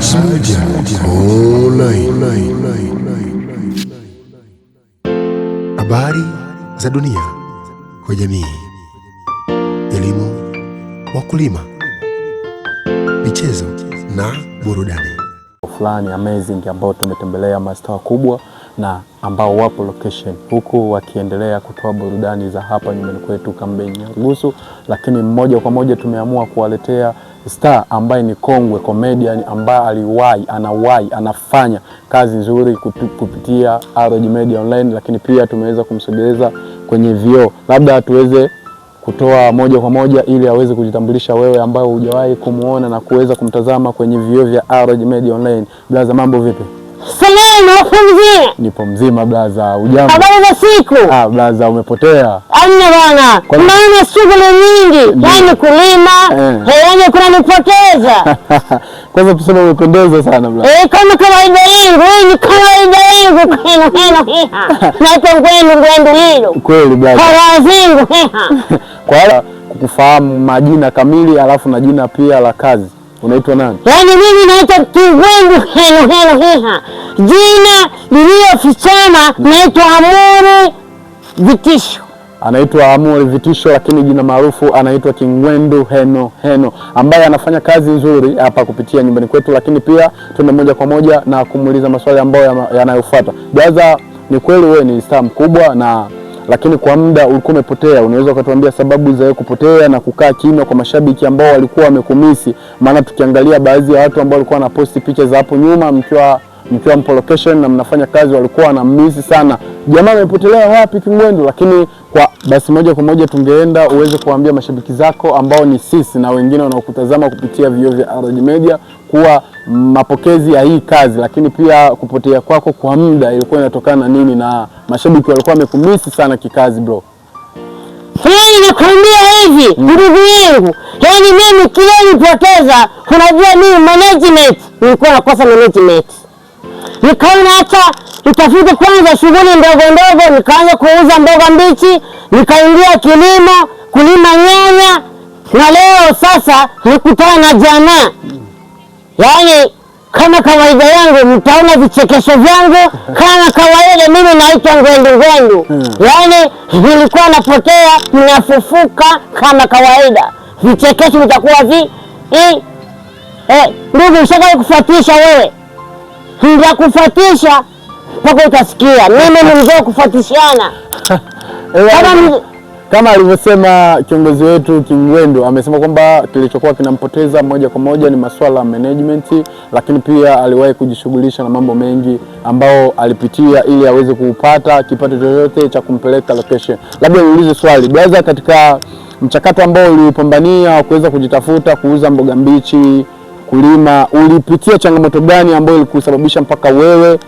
Hats Media Online. Habari za dunia kwa jamii, elimu, wakulima, michezo na burudani. Fulani amazing ambao tumetembelea mastaa kubwa na ambao wapo location huku wakiendelea kutoa burudani za hapa nyumbani kwetu Kambeni Nyarugusu, lakini moja kwa moja tumeamua kuwaletea star ambaye ni kongwe comedian ambaye anafanya kazi nzuri kupitia RG Media Online, lakini pia tumeweza kumsogeza kwenye vioo, labda tuweze kutoa moja kwa moja ili aweze kujitambulisha wewe ambao hujawahi kumuona na kuweza kumtazama kwenye vioo vya RG Media Online. Blaza, mambo vipi? Salama, uko mzima? Nipo mzima blaza, ujambo? Habari za siku? Blaza, umepotea. Amna bwana, maana shughuli nyingi, yani kulima, yani kuna nipoteza. Kwanza tuseme umependeza sana blaza. Kama kawaida yangu, ni kawaida yangu naitwa Ngwendu Lilo. Kweli blaza. Harazingu. Kwa kukufahamu majina kamili alafu na jina pia la kazi, unaitwa nani? Yani mimi naitwa Ngwendu Helo. Jina lililofichana naitwa Amuri Vitisho. Anaitwa Amuri Vitisho, lakini jina maarufu anaitwa Kingwendu Heno, ambaye anafanya kazi nzuri hapa kupitia nyumbani kwetu, lakini pia tuende moja kwa moja na kumuuliza maswali ambayo yanayofuata. Blaza, ni kweli wewe ni star mkubwa lakini kwa muda ulikuwa umepotea, unaweza ukatuambia sababu za kupotea na kukaa kimya kwa mashabiki ambao walikuwa wamekumisi? Maana tukiangalia baadhi ya watu ambao walikuwa wanaposti picha za hapo nyuma mkiwa mpo location na mnafanya kazi walikuwa wanamisi sana, jamaa amepotelea wapi Kingwendu? Lakini kwa basi moja kwa moja tungeenda uweze kuambia mashabiki zako ambao ni sisi na wengine wanaokutazama kupitia vioo vya RG Media kuwa mapokezi ya hii kazi, lakini pia kupotea kwako kwa muda ilikuwa inatokana na nini na mashabiki walikuwa wamekumisi sana kikazi bro? Hii nakwambia hivi ndugu yangu, yani mimi kile nilipoteza, unajua mimi management, nilikuwa nakosa management. Nikaona hata nitafute kwanza shughuli ndogo, nikaanza kuuza mboga mbichi, nikaingia kilimo, kulima nyanya, na leo sasa nikutana na jamaa. Yani kama kawaida yangu mtaona vichekesho vyangu kama kawaida, mimi naitwa Ngwendu. Yani nilikuwa napotea, ninafufuka kama kawaida. Vichekesho vitakuwa ndugu, ushawahi kufuatisha wewe? Ndio kufuatisha mpaka utasikia. Mimi ni mzee kufuatishana. Kama alivyosema kiongozi wetu Kingwendu, amesema kwamba kilichokuwa kinampoteza moja kwa moja ni masuala ya management, lakini pia aliwahi kujishughulisha na mambo mengi ambao alipitia ili aweze kupata kipato chochote cha kumpeleka location. Labda niulize swali, blaza, katika mchakato ambao ulipambania wa kuweza kujitafuta kuuza mboga mbichi, kulima, ulipitia changamoto gani ambayo ilikusababisha mpaka wewe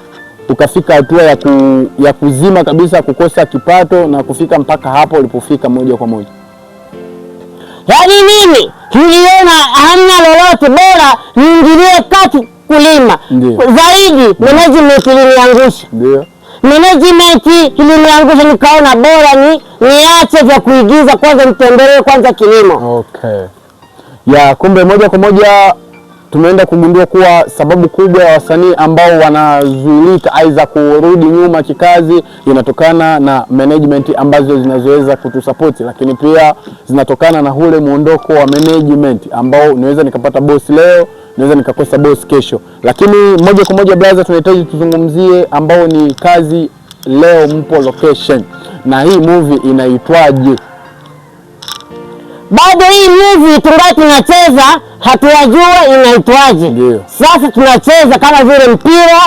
ukafika hatua ya kuzima kabisa, kukosa kipato na kufika mpaka hapo ulipofika moja kwa moja? Yani mimi niliona hamna lolote, bora niingilie kati kulima. Zaidi management iliniangusha. Ndio. Management iliniangusha, nikaona bora niache vya kuigiza, kwanza nitembelee kwanza kilimo. Okay. Ya kumbe moja kwa moja tumeenda kugundua kuwa sababu kubwa ya wasanii ambao wanazuilika aidha kurudi nyuma kikazi inatokana na management ambazo zinazoweza kutusupport, lakini pia zinatokana na ule muondoko wa management ambao niweza nikapata boss leo, niweza nikakosa boss kesho. Lakini moja kwa moja blaza, tunahitaji tuzungumzie ambao ni kazi leo mpo location, na hii movie inaitwaje? Bado hii movie tungali tunacheza, hatujajua inaitwaje. Sasa tunacheza kama vile mpira,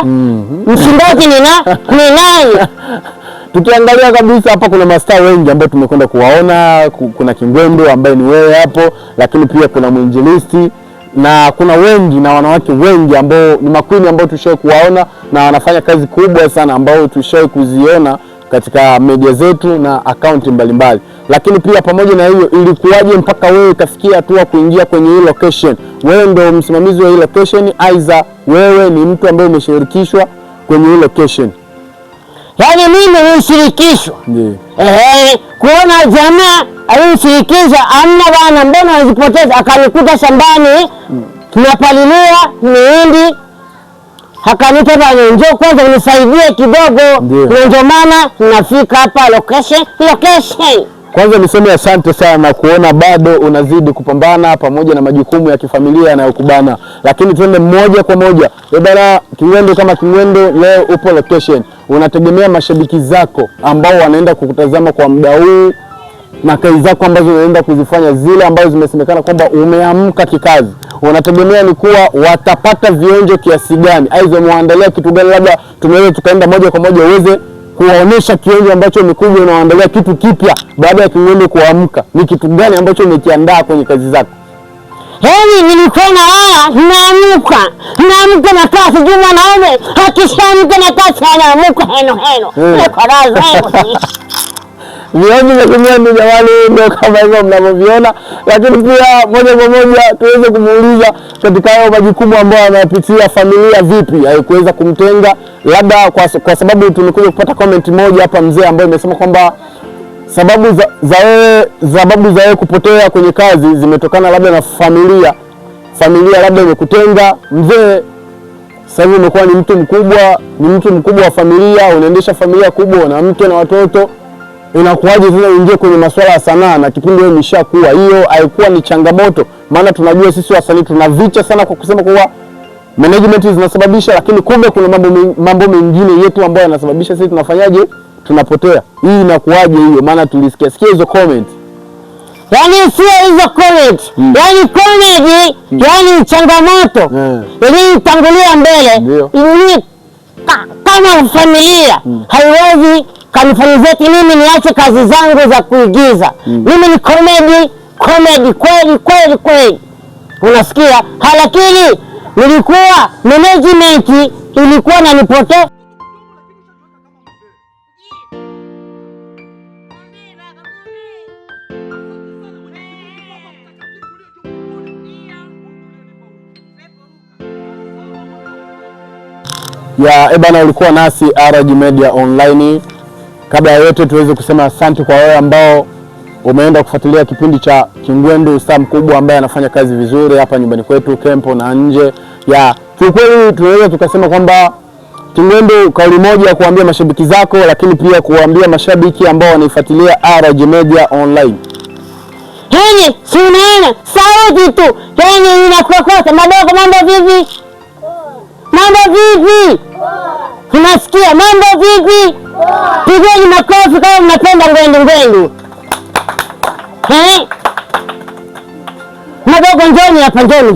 mshindaji ni nani? Tukiangalia kabisa hapa kuna mastaa wengi ambao tumekwenda kuwaona. Kuna Kingwendu ambaye ni wewe hapo, lakini pia kuna mwinjilisti na kuna wengi na wanawake wengi ambao ni makwini ambao tushawahi kuwaona na wanafanya kazi kubwa sana ambao tushawahi kuziona katika media zetu na akaunti mbalimbali. Lakini pia pamoja na hiyo, ilikuwaje mpaka wewe kafikia hatua kuingia kwenye hii location? Wewe ndio msimamizi wa hii location, aidha wewe ni mtu ambaye umeshirikishwa kwenye hii location? Yani mimi nilishirikishwa. Kuona jamaa alinishirikisha, amna bana, mbona unazipoteza? Akanikuta shambani tunapalilia mihindi, akaniita bwana, njoo kwanza unisaidie kidogo, na ndio maana nafika hapa location. Kwanza niseme asante sana kuona bado unazidi kupambana pamoja na majukumu ya kifamilia yanayokubana, lakini twende moja kwa moja. Bwana Kingwendu, kama Kingwendu leo upo location, unategemea mashabiki zako ambao wanaenda kukutazama kwa muda huu na kazi zako ambazo unaenda kuzifanya, zile ambazo zimesemekana kwamba umeamka kikazi, unategemea ni kuwa watapata vionjo kiasi gani? Aidha muandalia kitu gani? Labda tunaweza tukaenda moja kwa moja uweze kuwaonesha kionjo ambacho umekuja unaandalia kitu kipya baada ya Kingwendu kuamka. Ni kitu gani ambacho umekiandaa kwenye kazi zako? Nilikuwa na naamka na kasi, juu mwanaume akishaamka na kasi anaamuka heno. Vionjo vya Kingwendu jamani, ndio kama hivyo mnavyoviona, lakini pia moja kwa moja tuweze kumuuliza katika hayo majukumu ambayo anapitia familia, vipi haikuweza kumtenga, labda kwa sababu tumekuja kupata comment moja hapa mzee ambaye amesema kwamba sababu za yeye kupotea kwenye kazi zimetokana labda na familia labda imekutenga. Mzee sasa hivi umekuwa ni mtu mkubwa wa familia, unaendesha familia kubwa, una mke na watoto, inakuwaje tena uingie kwenye masuala ya sanaa na kipindi wewe umeshakuwa? Hiyo haikuwa ni changamoto? Maana tunajua sisi wasanii tunavicha sana kwa kusema kuwa management zinasababisha, lakini kumbe kuna mambo mengine yetu ambayo yanasababisha sisi tunafanyaje, tunapotea. Hii inakuwaje hiyo? Maana tulisikia hizo comment. Sio hizo comment. Comedy, changamoto. Ili tangulia mbele. Ili kama familia haiwezi kanifanyizeti mimi niache kazi zangu za kuigiza. Mimi ni comedy kweli. Unasikia? Lakini nilikuwa management ilikuwa nanipotea. Bana, ulikuwa nasi RG Media Online. Kabla ya yote tuweze kusema asante kwa wewe ambao umeenda kufuatilia kipindi cha Kingwendu, star mkubwa ambaye anafanya kazi vizuri hapa nyumbani kwetu Kempo na nje. Kiukweli tunaweza tukasema kwamba Kingwendu, kauli moja ya kuambia mashabiki zako, lakini pia kuambia mashabiki ambao wanaifuatilia RG Media Online. Si unaona sauti tu, inakokota madogo. Mambo vipi? Unasikia mambo vipi? Pigeni makofi kama mnapenda ngwendu. Madogo njoni hapa, njoni.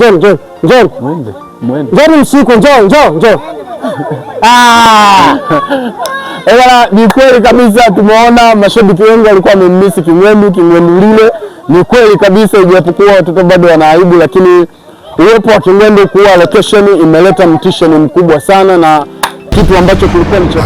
Njoni msiku, njoo. Ni kweli kabisa, tumeona mashabiki wengi walikuwa wamemmisi Kingwendu lile. Ni kweli kabisa, ijapokuwa watoto bado wanaaibu, lakini uwepo wa Kingwendu kuwa location imeleta mtisho mkubwa sana, na kitu ambacho kilikuwa ni cha